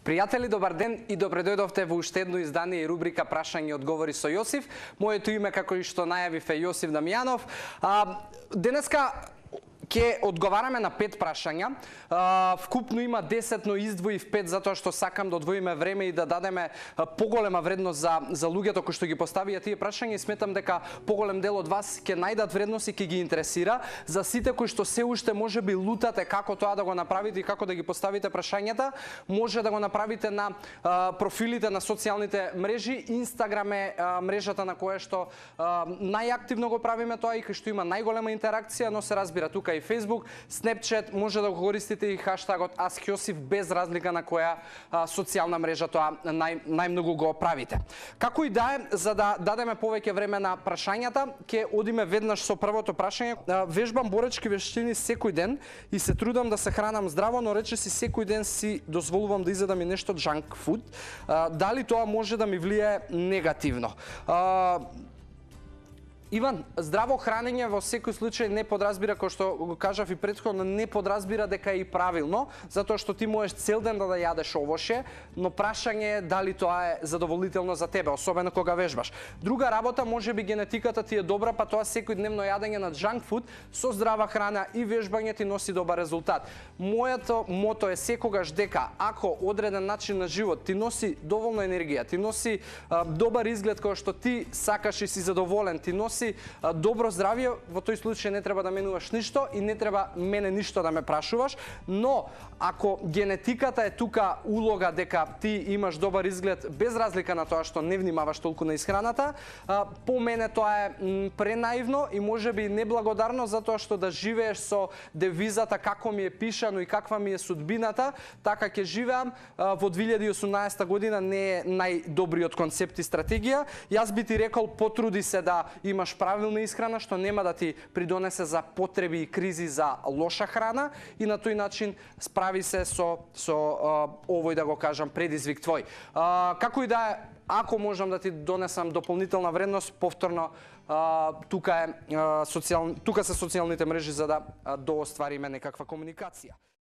Пријатели, добар ден и добре дојдовте во уште едно издание и рубрика Прашање и одговори со Јосиф. Моето име, како и што најавив, е Јосиф Дамјанов. Денеска ќе одговараме на 5 прашања. Вкупно има 10, но издвоив 5 затоа што сакам да одвоиме време и да дадеме поголема вредност за луѓето кои што ги поставија тие прашања, и сметам дека поголем дел од вас ќе најдат вредност и ќе ги интересира. За сите кои што се уште можеби лутате како тоа да го направите и како да ги поставите прашањата, може да го направите на профилите на социјалните мрежи. Инстаграм е мрежата на која што најактивно го правиме тоа и кај што има најголема интеракција, но се разбира тука и Facebook, Snapchat, може да го користите и хаштагот AskJosif без разлика на која социјална мрежа тоа најмногу го правите. Како и да е, за да дадеме повеќе време на прашањата, ќе одиме веднаш со првото прашање. Вежбам боречки вештини секој ден и се трудам да се хранам здраво, но речиси секој ден си дозволувам да изедам и нешто junk food. Дали тоа може да ми влијае негативно? Иван, здраво хранење во секој случај не подразбира, кој што го кажав и претходно, не подразбира дека е и правилно, затоа што ти можеш цел ден да јадеш овоше, но прашање е дали тоа е задоволително за тебе, особено кога вежбаш. Друга работа, можеби генетиката ти е добра, па тоа секојдневно јадење на junk food со здрава храна и вежбање ти носи добар резултат. Моето мото е секогаш дека ако одреден начин на живот ти носи доволно енергија, ти носи добар изглед кој што ти сакаш и си задоволен, ти носи добро здравје, во тој случај не треба да менуваш ништо и не треба мене ништо да ме прашуваш, но ако генетиката е тука улога дека ти имаш добар изглед без разлика на тоа што не внимаваш толку на исхраната, по мене тоа е пренаивно и можеби неблагодарно, затоа што да живееш со девизата како ми е пишано и каква ми е судбината, така ќе живеам, во 2018 година не е најдобриот концепт и стратегија. Јас би ти рекол, потруди се да имаш правилна исхрана, што нема да ти придонесе за потреби и кризи за лоша храна, и на тој начин справи се со овој, да го кажам, предизвик твој. Како и да е, ако можам да ти донесам дополнителна вредност, повторно тука се социјалните мрежи за да дооствариме некаква комуникација.